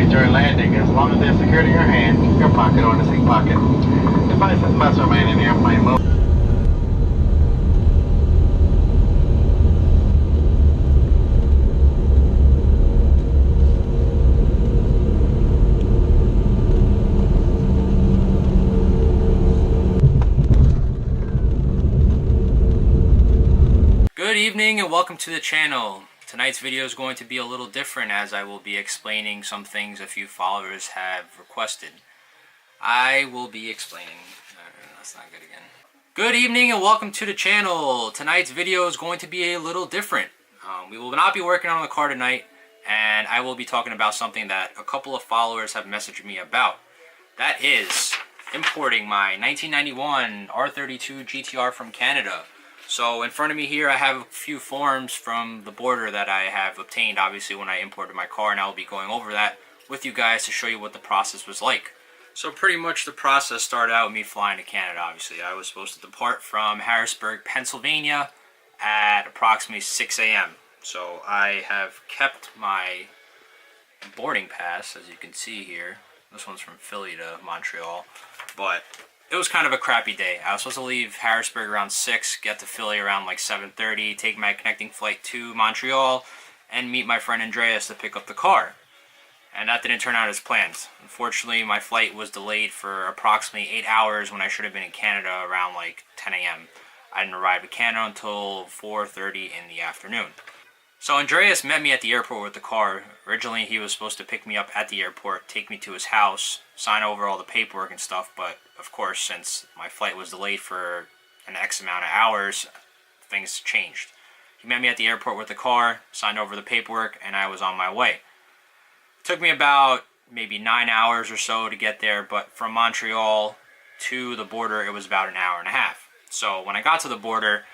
during landing as long as they have secured in your hand, your pocket, or in the seat pocket. Devices must remain in airplane mode. Good evening and welcome to the channel. Tonight's video is going to be a little different as I will be explaining some things a few followers have requested. I will be explaining. That's not good again. Good evening and welcome to the channel. Tonight's video is going to be a little different. We will not be working on the car tonight, and I will be talking about something that a couple of followers have messaged me about. That is importing my 1991 R32 GTR from Canada. So in front of me here I have a few forms from the border that I have obtained obviously when I imported my car, and I will be going over that with you guys to show you what the process was like. So pretty much the process started out with me flying to Canada. Obviously I was supposed to depart from Harrisburg, Pennsylvania at approximately 6 a.m. So I have kept my boarding pass, as you can see here. This one's from Philly to Montreal, but it was kind of a crappy day. I was supposed to leave Harrisburg around 6, get to Philly around like 7:30, take my connecting flight to Montreal, and meet my friend Andreas to pick up the car. And that didn't turn out as planned. Unfortunately, my flight was delayed for approximately 8 hours when I should have been in Canada around like 10 a.m. I didn't arrive in Canada until 4:30 in the afternoon. So Andreas met me at the airport with the car. Originally, he was supposed to pick me up at the airport, take me to his house, sign over all the paperwork and stuff, but of course, since my flight was delayed for an X amount of hours, things changed. He met me at the airport with the car, signed over the paperwork, and I was on my way. It took me about maybe 9 hours or so to get there, but from Montreal to the border, it was about an hour and a half. So when I got to the border,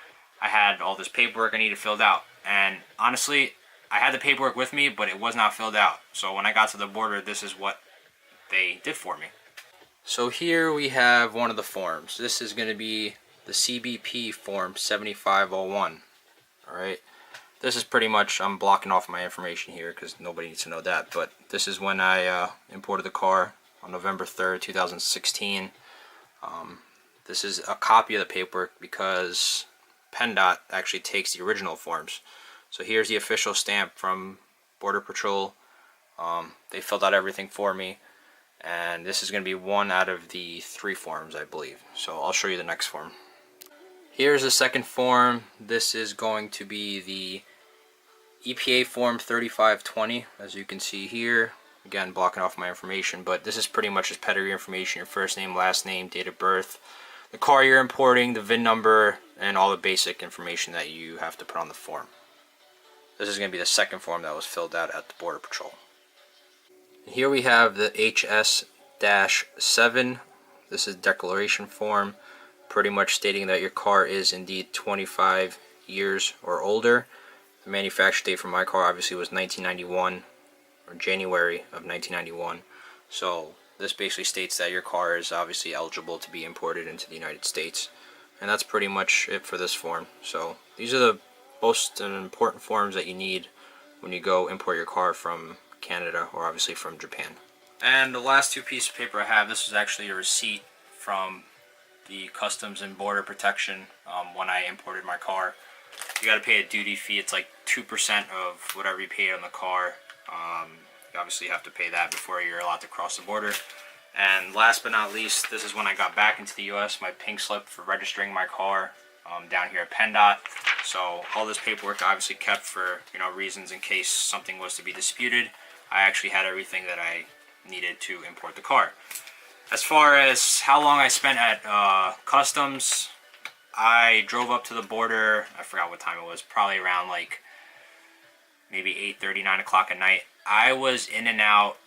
I had all this paperwork I needed filled out. And honestly, I had the paperwork with me, but it was not filled out. So when I got to the border, this is what they did for me. So here we have one of the forms. This is going to be the CBP form 7501. Alright, this is pretty much, I'm blocking off my information here because nobody needs to know that, but this is when I imported the car on November 3rd, 2016. This is a copy of the paperwork because PennDOT actually takes the original forms. So here's the official stamp from Border Patrol. They filled out everything for me, and this is going to be one out of the 3 forms, I believe. So I'll show you the next form. Here's the second form. This is going to be the EPA form 3520, as you can see here. Again, blocking off my information, but this is pretty much just pedigree information: your first name, last name, date of birth, the car you're importing, the VIN number, and all the basic information that you have to put on the form. This is going to be the second form that was filled out at the Border Patrol. Here we have the HS-7. This is declaration form, pretty much stating that your car is indeed 25 years or older. The manufacture date for my car obviously was 1991, or January of 1991. So this basically states that your car is obviously eligible to be imported into the United States. And that's pretty much it for this form. So these are the most important forms that you need when you go import your car from Canada or obviously from Japan. And the last 2 pieces of paper I have, this is actually a receipt from the Customs and Border Protection when I imported my car. You got to pay a duty fee. It's like 2% of whatever you paid on the car. You obviously have to pay that before you're allowed to cross the border. And last but not least, this is when I got back into the US, my pink slip for registering my car down here at PennDOT. So all this paperwork I obviously kept for reasons in case something was to be disputed. I actually had everything that I needed to import the car. As far as how long I spent at Customs, I drove up to the border. I forgot what time it was, probably around like maybe 8:30, 9 o'clock at night. I was in and out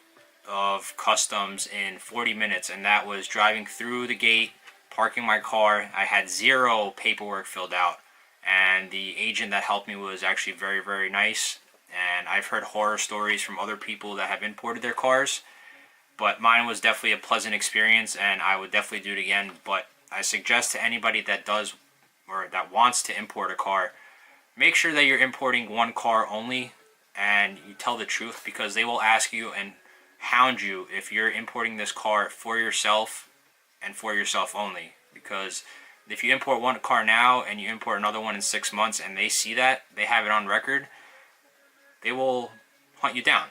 of Customs in 40 minutes, and that was driving through the gate, parking my car. I had 0 paperwork filled out, and the agent that helped me was actually very, very nice. And I've heard horror stories from other people that have imported their cars, but mine was definitely a pleasant experience, and I would definitely do it again. But I suggest to anybody that does or that wants to import a car, make sure that you're importing one car only and you tell the truth, because they will ask you, and hound you if you're importing this car for yourself and for yourself only. Because if you import one car now and you import another one in 6 months and they see that, they have it on record, they will hunt you down.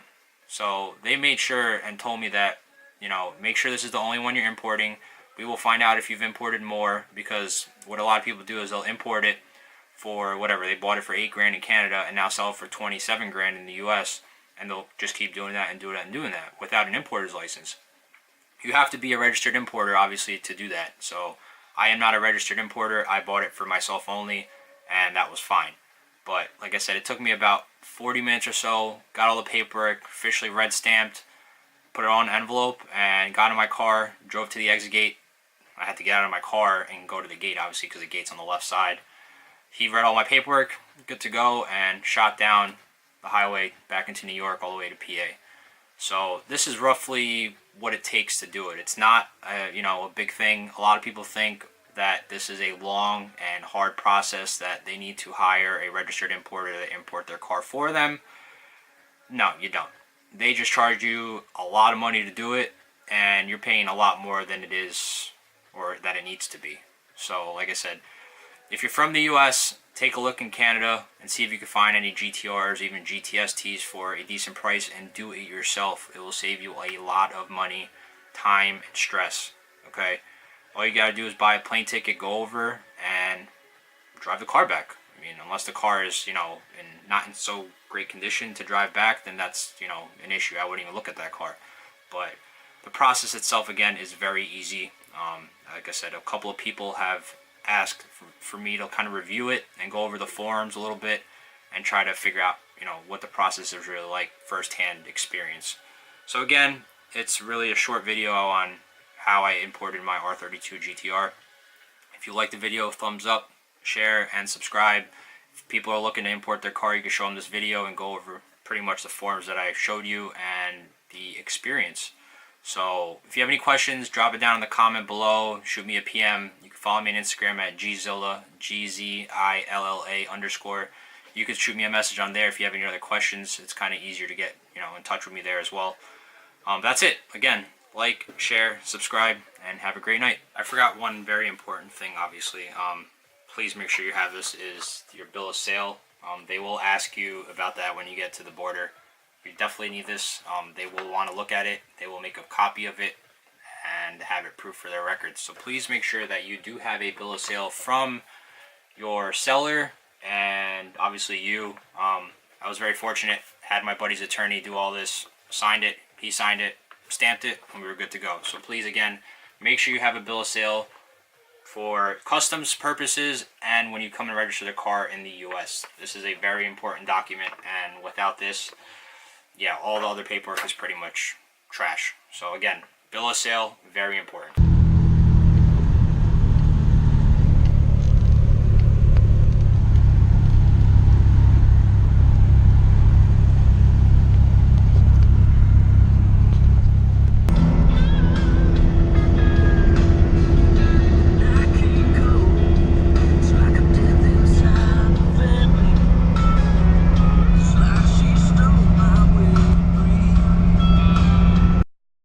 So they made sure and told me that, you know, make sure this is the only one you're importing. We will find out if you've imported more, because what a lot of people do is they'll import it for whatever, they bought it for $8 grand in Canada and now sell it for 27 grand in the US, and they'll just keep doing that and doing that and doing that without an importer's license. You have to be a registered importer, obviously, to do that. So I am not a registered importer. I bought it for myself only, and that was fine. But like I said, it took me about 40 minutes or so, got all the paperwork, officially red stamped, put it on an envelope, and got in my car, drove to the exit gate. I had to get out of my car and go to the gate, obviously, because the gate's on the left side. He read all my paperwork, good to go, and shot down the highway back into New York all the way to PA. So this is roughly what it takes to do it. It's not a big thing. A lot of people think that this is a long and hard process, that they need to hire a registered importer to import their car for them. No, you don't. They just charge you a lot of money to do it, and you're paying a lot more than it is, or that it needs to be. So like I said, if you're from the US, take a look in Canada and see if you can find any GTRs, even GTSTs for a decent price, and do it yourself. It will save you a lot of money, time, and stress. Okay? All you gotta do is buy a plane ticket, go over, and drive the car back. I mean, unless the car is, not in so great condition to drive back, then that's, an issue. I wouldn't even look at that car. But the process itself, again, is very easy. Like I said, a couple of people have asked for me to kind of review it and go over the forums a little bit and try to figure out, what the process is really like, first-hand experience. So again, it's really a short video on how I imported my R32 GTR. If you like the video, thumbs up, share, and subscribe. If people are looking to import their car, you can show them this video and go over pretty much the forms that I showed you and the experience. So if you have any questions, drop it down in the comment below. Shoot me a PM. You can follow me on Instagram at JDZilla, GZILLA_. You can shoot me a message on there if you have any other questions. It's kind of easier to get in touch with me there as well. That's it. Again, like, share, subscribe, and have a great night. I forgot one very important thing, obviously. Please make sure you have this is your bill of sale. They will ask you about that when you get to the border. You definitely need this. They will want to look at it. They will make a copy of it and have it proof for their records. So please make sure that you do have a bill of sale from your seller and obviously you. I was very fortunate. Had my buddy's attorney do all this, signed it, he signed it, stamped it, and we were good to go. So please, again, make sure you have a bill of sale for customs purposes and when you come and register the car in the US. This is a very important document, and without this, yeah, all the other paperwork is pretty much trash. So again, bill of sale, very important.